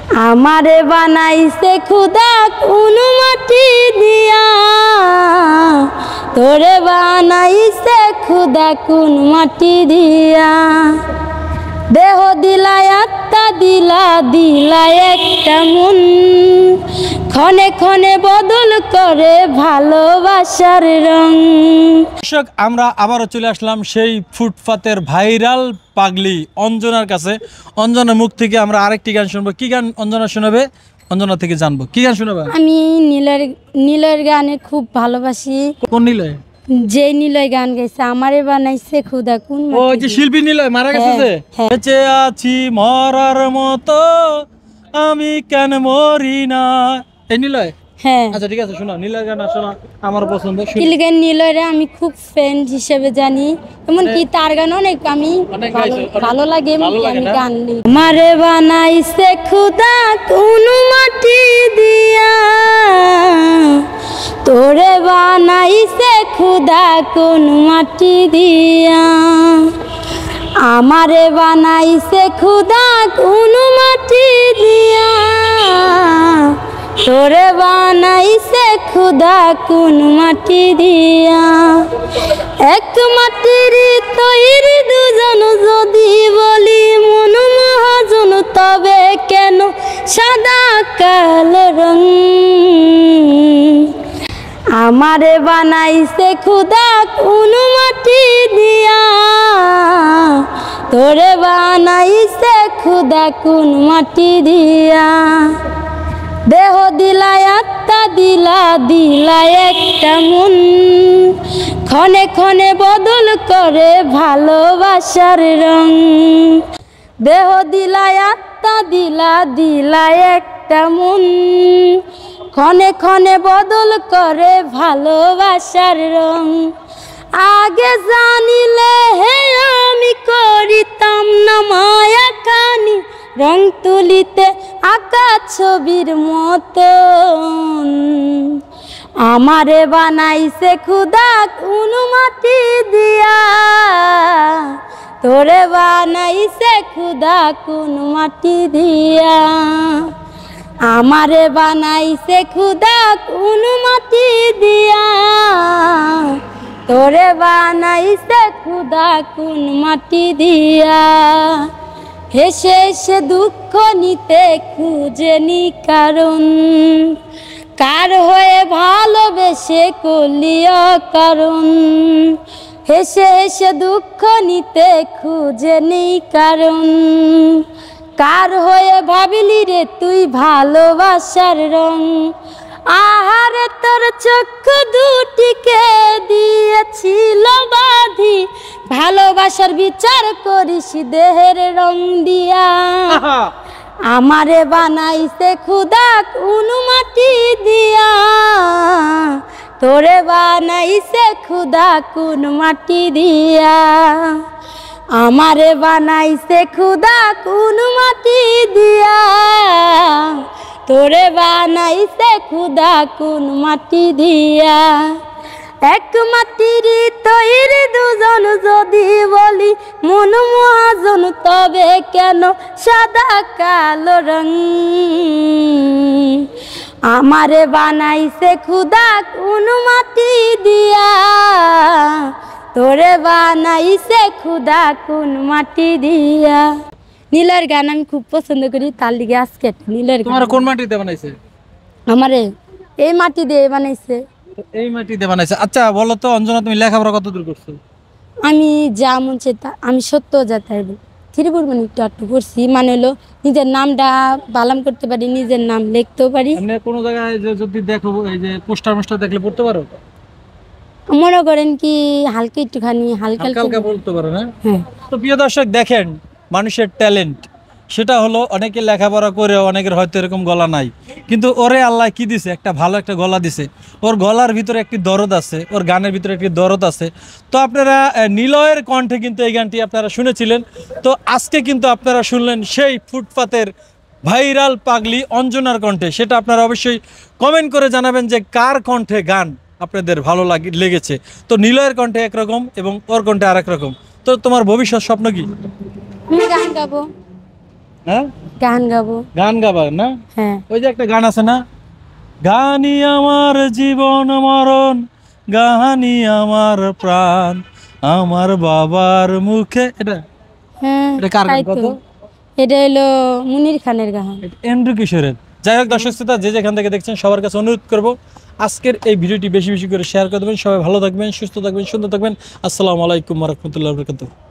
আমারে বানাইছে খুদা কোন মাটি দিয়া, তোরে বানাইছে খুদা কোন মাটি দিয়া। দেহ দিলা আত্মা দিলা, দিলা একটা মন, ক্ষণে ক্ষণে বদল করে ভালোবাসার রং। দর্শক, আমরা আবারও চলে আসলাম সেই ফুটপাতের ভাইরাল পাগলি অঞ্জনার কাছে। অঞ্জনার মুখ থেকে আমরা আরেকটি গান শুনবো। কি গান অঞ্জনা শোনাবে? অঞ্জনা থেকে জানবো কি গান শোনাবে। আমি নীলের গানে খুব ভালোবাসি। কোন নিলয়? যে নিলয় গান গাইছে আমারে বানাইছে খুদা কোন মাটি। ও যে শিল্পী নিলয় মারা গেছে যে। বেঁচে আছি মরার মতো আমি কেন মরি না, এই নিলয়? হ্যাঁ। আচ্ছা ঠিক আছে, শোনা নীলয়ের গান শোনা, আমার পছন্দ। নীলয়রে আমি খুব ফ্রেন্ড হিসেবে জানি, এমনকি তার গান অনেক আমি ভালো লাগে, আমি গান লিখি। আমারে বানাইছে খুদা কোন মাটি দিয়া, তোরে বানাইছে খুদা কোন মাটি দিয়া। আমারে বানাইছে খুদা কোন মাটি দিয়া, তোরে বানাইছে খুদা কোন মাটি দিয়া। এক মাটির তৈরি দুজন যদি বলি মন মহাজন, তবে কেন সাদা কালো রং। আমারে বানাইছে খুদা কোন মাটি দিয়া, তোরে বানাইছে খুদা কোন মাটি দিয়া। দেহ দিলা আত্মা দিলা, দিলা একটা মন, ক্ষণে ক্ষণে বদল করে ভালোবাসার রং। দেহ দিলা আত্মা দিলা, দিলা একটা মন, ক্ষণে ক্ষণে বদল করে ভালোবাসার রং। আগে জানিলে হে আমি করিতাম না মায়া কানি, রং তুলিতে আঁকা ছবির মতন। আমারে বানাইছে খুদা কোন মাটি দিয়া, তোরে বানাইছে খুদা কোন মাটি দিয়া। আমারে বানাইছে খুদা কোন মাটি দিয়া, তোরে বানাইছে খুদা কোন মাটি দিয়া। হেসে হেসে দুঃখ নিতে খুঁজেনি কারণ, কার হয়ে ভালোবেসে কলিয়া কারণ। হেসে হেসে দুঃখ নিতে খুঁজেনি কারণ, কার হয়ে ভাবিলি রে তুই ভালোবাসার রং। আহারে তোর চক্ষু দুটিকে দিয়েছিল বাঁধি, ভালোবাসার বিচার করিস দেহের রং দিয়া। আমারে বানাইছে খুদা কোন মাটি দিয়া, তোরে বানাইছে খুদা কোন মাটি দিয়া। আমারে বানাইছে খুদা কোন মাটি দিয়া, তোরে বানাইছে খুদা কোন মাটি দিয়া। এক মাটির তৈরি দুজন যদি বলি মন মহাজন, তবে কেন সাদা কালো রং। আমারে বানাইছে খুদা কোন মাটি দিয়া, তোরে বানাইছে খুদা কোন মাটি দিয়া। নীলের গান আমি খুব পছন্দ করি, তার লিগে আজকে নীলের গান। কোন মাটিতে বানাইছে? আমারে এই মাটি দিয়ে বানাইছে। এই মাটিতে বানাইছে। আচ্ছা বলো তো অঞ্জনা, তুমি লেখাপড়া কতদূর করছো? আমি যা মন চাই আমি সত্য যাতাই থ্রিপুর মানে একটু আটটু করছি, মানে হলো নিজের নামটা বালাম করতে পারি, নিজের নাম লিখতেও পারি। কোনো জায়গায় যদি দেখো এই যে পোস্টার মোস্টার দেখলে পড়তে পারো? মনে করেন কি হালকা একটুখানি হালকা হালকা বলতে পারো না? হ্যাঁ। তো প্রিয় দর্শক দেখেন, মানুষের ট্যালেন্ট সেটা হলো অনেকে লেখাপড়া করে অনেকের হয়তো এরকম গলা নাই, কিন্তু ওরে আল্লাহ কি দিছে, একটা ভালো একটা গলা দিছে। ওর গলার ভিতরে একটি দরদ আছে, ওর গানের ভিতরে একটি দরদ আছে। তো আপনারা নিলয়ের কণ্ঠে কিন্তু এই গানটি আপনারা শুনেছিলেন। তো আজকে কিন্তু আপনারা শুনলেন সেই ফুটপাতের ভাইরাল পাগলি অঞ্জনার কণ্ঠে। সেটা আপনারা অবশ্যই কমেন্ট করে জানাবেন যে কার কণ্ঠে গান আপনাদের ভালো লেগেছে। তো নিলয়ের কণ্ঠে একরকম এবং ওর কণ্ঠে আরেক রকম। তো তোমার ভবিষ্যৎ স্বপ্ন কি? গান গাবো। হ্যাঁ গান গাবো। গান গাবার না? হ্যাঁ। ওই যে একটা গান আছে না, গানই আমার জীবন মরণ, গানই আমার প্রাণ, আমার বাবার মুখে, এটা হ্যাঁ এটা কার গান তাই কত? তো। এটা হলো মুনির খানের গান। এন্ড্রু কিশোরের। যাই হোক দর্শক শ্রোতা, যে যেখান থেকে দেখছেন সবার কাছে অনুরোধ করব আজকের এই ভিডিওটি বেশি বেশি করে শেয়ার করে দেবেন। সবাই ভালো থাকবেন, সুস্থ থাকবেন, সুন্দর থাকবেন। আসসালামু আলাইকুম ওয়া রাহমাতুল্লাহি ওয়া বারাকাতুহু।